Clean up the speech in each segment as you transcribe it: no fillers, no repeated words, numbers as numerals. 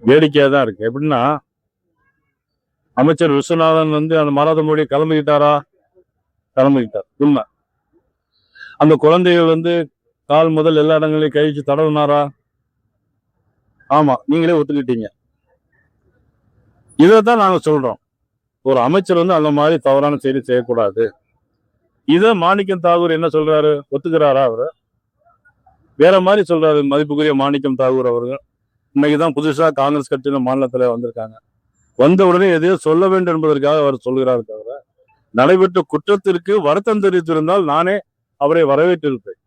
வேடிக்கையா தான் இருக்கு. எப்படின்னா, அமைச்சர் விஸ்வநாதன் வந்து அந்த மராத மொழியை கலந்துக்கிட்டாரா? கலந்துக்கிட்டார். உண்மை. அந்த குழந்தைகள் வந்து கால் முதல் எல்லா இடங்களையும் கழிச்சு தடவினாரா? ஆமா, நீங்களே ஒத்துக்கிட்டீங்க. இதைத்தான் நாங்க சொல்றோம். ஒரு அமைச்சர் வந்து அந்த மாதிரி தவறான செய்தி செய்யக்கூடாது. இத மாணிக்கம் தாகூர் என்ன சொல்றாரு? ஒத்துக்கிறாரா? அவரு வேற மாதிரி சொல்றாரு. மதிப்புக்குரிய மாணிக்கம் தாகூர் அவர்கள் இன்னைக்குதான் புதுசா காங்கிரஸ் கட்சியில மாநிலத்துல வந்திருக்காங்க. வந்த உடனே எதையோ சொல்ல வேண்டும் என்பதற்காக அவர் சொல்கிறார் தவிர, நடைபெற்ற குற்றத்திற்கு வருத்தம் தெரிவித்திருந்தால் நானே அவரை வரவேற்றிருப்பேன்.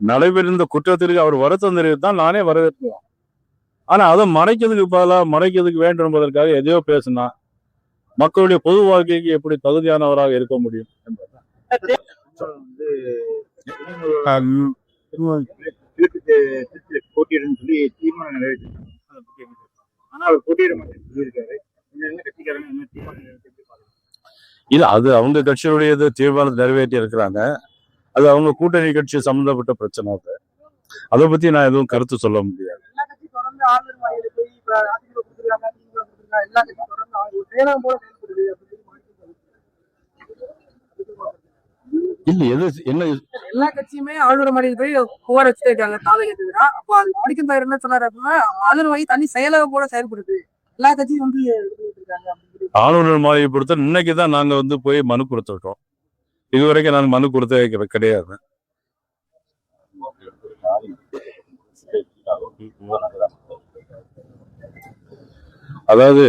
நடைபெறுந்த குற்றத்திற்கு அவர் வருத்தம் தெரிவித்தால் நானே வரவேற்கலாம். ஆனா அதை மறைக்கிறதுக்கு வேண்டும் என்பதற்காக எதையோ பேசினா மக்களுடைய பொது வாழ்க்கைக்கு எப்படி தகுதியானவராக இருக்க முடியும் என்பதுதான். இல்ல, அது அவங்க கட்சியுடையது தீர்மானத்தை நிறைவேற்றி இருக்கிறாங்க. அது அவங்க கூட்டணி கட்சி சம்பந்தப்பட்ட பிரச்சனை. அதை பத்தி நான் எதுவும் கருத்து சொல்ல முடியாது. இல்ல, எது என்ன எல்லா கட்சியுமே ஆளுநர் மாளிகை போய் புகார் வச்சுட்டே இருக்காங்க. அப்போ அது மாணிக்கம் தாகூர் என்ன சொன்னாரு அப்படின்னா, ஆளுநர் மாளிகை தனி செயலகம் போல செயல்படுது. எல்லா கட்சியும் வந்து ஆளுநர் மாளிகை பொறுத்த இன்னைக்குதான் நாங்க வந்து போய் மனு கொடுத்துருக்கோம். இதுவரைக்கும் நான் மனு கொடுத்த கிடையாது. அதாவது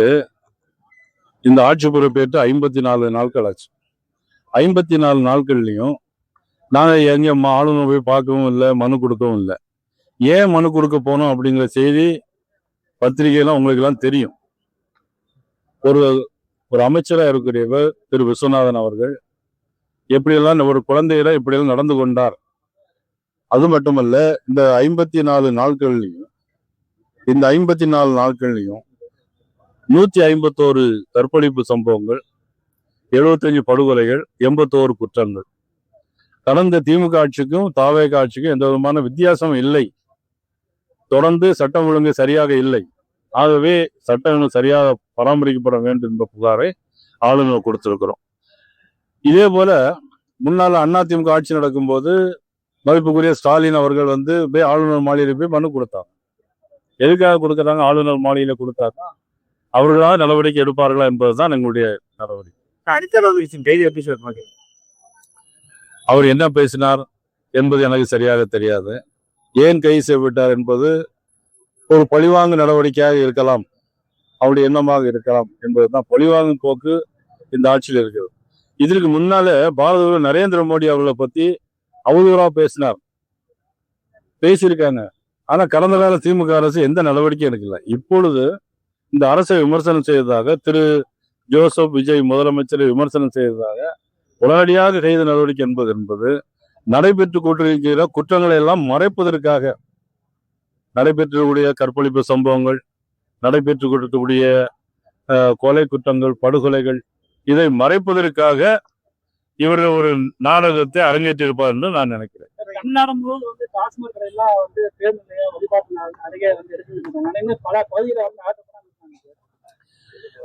இந்த ஆட்சி பொறுப்பேற்று 54 நாட்கள் ஆச்சு. 54 நாட்கள்லயும் நாங்க எங்க ஆளுநர் போய் பார்க்கவும் இல்லை, மனு கொடுக்கவும் இல்லை. ஏன் மனு கொடுக்க போனோம் அப்படிங்கிற செய்தி பத்திரிகைலாம் உங்களுக்கு எல்லாம் தெரியும். ஒரு அமைச்சராக இருக்கக்கூடியவர் திரு விஸ்வநாதன் அவர்கள் எப்படியெல்லாம் ஒரு குழந்தையில இப்படியெல்லாம் நடந்து கொண்டார். அது மட்டுமல்ல, இந்த 54 நாட்கள்லையும் 151 கற்பழிப்பு சம்பவங்கள், 75 படுகொலைகள், 81 குற்றங்கள். கடந்த திமுக ஆட்சிக்கும் தாவேக ஆட்சிக்கும் எந்த விதமான வித்தியாசம் இல்லை. தொடர்ந்து சட்டம் ஒழுங்கு சரியாக இல்லை. ஆகவே சட்டம் சரியாக பராமரிக்கப்பட வேண்டும் என்ற புகாரை ஆளுநர் கொடுத்திருக்கிறோம். இதே போல முன்னாள் அதிமுக ஆட்சி நடக்கும்போது மதிப்புக்குரிய ஸ்டாலின் அவர்கள் வந்து போய் ஆளுநர் மாளிகையில் போய் மனு கொடுத்தாங்க. எதுக்காக கொடுக்குறாங்க? ஆளுநர் மாளிகையில கொடுத்தாங்க அவர்களால் நடவடிக்கை எடுப்பார்களா என்பதுதான் எங்களுடைய நடவடிக்கை. அவர் என்ன பேசினார் என்பது எனக்கு சரியாக தெரியாது. ஏன் கைது செய்யப்பட்டார் என்பது ஒரு பழிவாங்கு நடவடிக்கையாக இருக்கலாம், அவருடைய எண்ணமாக இருக்கலாம் என்பதுதான். பழிவாங்கும் போக்கு இந்த ஆட்சியில் இருக்கிறது. இதற்கு முன்னால பாரத நரேந்திர மோடி அவர்களை பத்தி அவதூறா பேசியிருக்காங்க. ஆனா கடந்த கால திமுக அரசு எந்த நடவடிக்கையும் எடுக்கல. இப்பொழுது இந்த அரசை விமர்சனம் செய்ததாக திரு ஜோசப் விஜய் முதலமைச்சரை விமர்சனம் செய்ததாக உடனடியாக கைது நடவடிக்கை என்பது நடைபெற்று கொண்டிருக்கிற குற்றங்களை எல்லாம் மறைப்பதற்காக, நடைபெற்றக்கூடிய கற்பழிப்பு சம்பவங்கள், நடைபெற்று கொண்டிருக்கக்கூடிய கொலை குற்றங்கள், படுகொலைகள், இதை மறைப்பதற்காக இவர்கள் ஒரு நாடகத்தை அரங்கேற்றிருப்பார் என்று நான் நினைக்கிறேன்.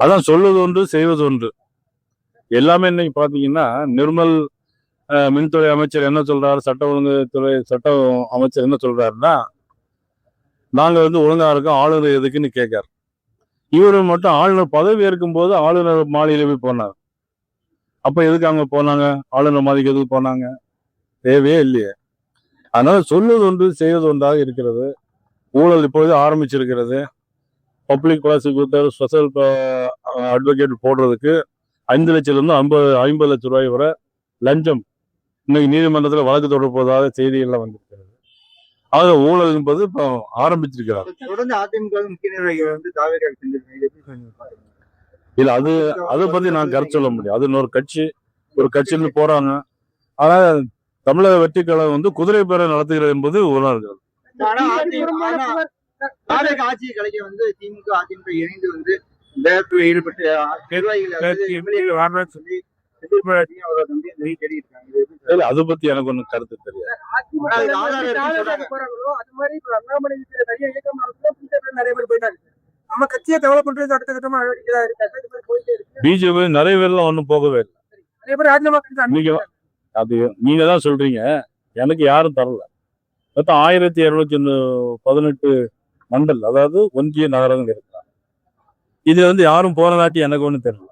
அதான் சொல்வது ஒன்று, செய்வது ஒன்று. எல்லாமே இன்னைக்கு பாத்தீங்கன்னா, நிர்மல் மின்துறை அமைச்சர் என்ன சொல்றாரு, சட்ட அமைச்சர் என்ன சொல்றாருன்னா, நாங்க வந்து ஒழுங்கா இருக்கோம், ஆளுநர் எதுக்குன்னு கேட்காரு. இவரு மட்டும் ஆளுநர் பதவி ஏற்கும் போது ஆளுநர் மாளிகையில போய் போனார். அப்ப எதுக்கு அவங்க போனாங்க? ஆளுநர் மாளிகைக்கு எதுக்கு போனாங்க? தேவையே இல்லையே. அதனால சொல்வது ஒன்று, செய்வது ஒன்றாக இருக்கிறது. ஊழல் இப்பொழுது ஆரம்பிச்சிருக்கிறது. பப்ளிக் ப்ராசிக்யூட்டர், ஸ்பெஷல் அட்வொகேட் போடுறதுக்கு 5 லட்சத்திலிருந்து 50 லட்சம் ரூபாய் வரை லஞ்சம் இன்னைக்கு நீதிமன்றத்தில் வழக்கு தொடர்பதாக செய்திகள்லாம் வந்திருக்கிறது. ஆக ஊழல் என்பது இப்போ ஆரம்பிச்சிருக்கிறார். தொடர்ந்து அதிமுக முக்கிய நிர்வாகிகள் வந்து தாவேக இல்ல, அதை பத்தி நான் கருத்து சொல்ல முடியும். அது ஒரு கட்சியிலிருந்து போறாங்க. ஆனா தமிழக வெற்றி கழகம் வந்து குதிரை பேர நடத்துகிறது என்பது உணர்கிறது. ஆட்சியை கலைக்க வந்து திமுக அதிமுக இணைந்து வந்து ஈடுபட்டு அதை பத்தி எனக்கு ஒன்னும் கருத்து தெரியாது. நிறைய பேர் போயிட்டாங்க. நம்ம கட்சியை டெவலப் பண்றது அடுத்த கட்டமா நடவடிக்கை இருக்காது. இது மாதிரி போயிட்டே இருக்கு. பிஜேபி நிறைய பேர்லாம் ஒன்றும் போகவே இல்லை. நிறைய பேர் ராஜினாமா பண்ணிட்டு இன்னைக்கு அது நீங்க தான் சொல்றீங்க, எனக்கு யாரும் தரல. மொத்தம் 1218 மண்டல், அதாவது ஒன்றிய நகரங்கள் இருக்கிறாங்க. இது யாரும் போராட்டி எனக்கு ஒன்றும் தெரியல.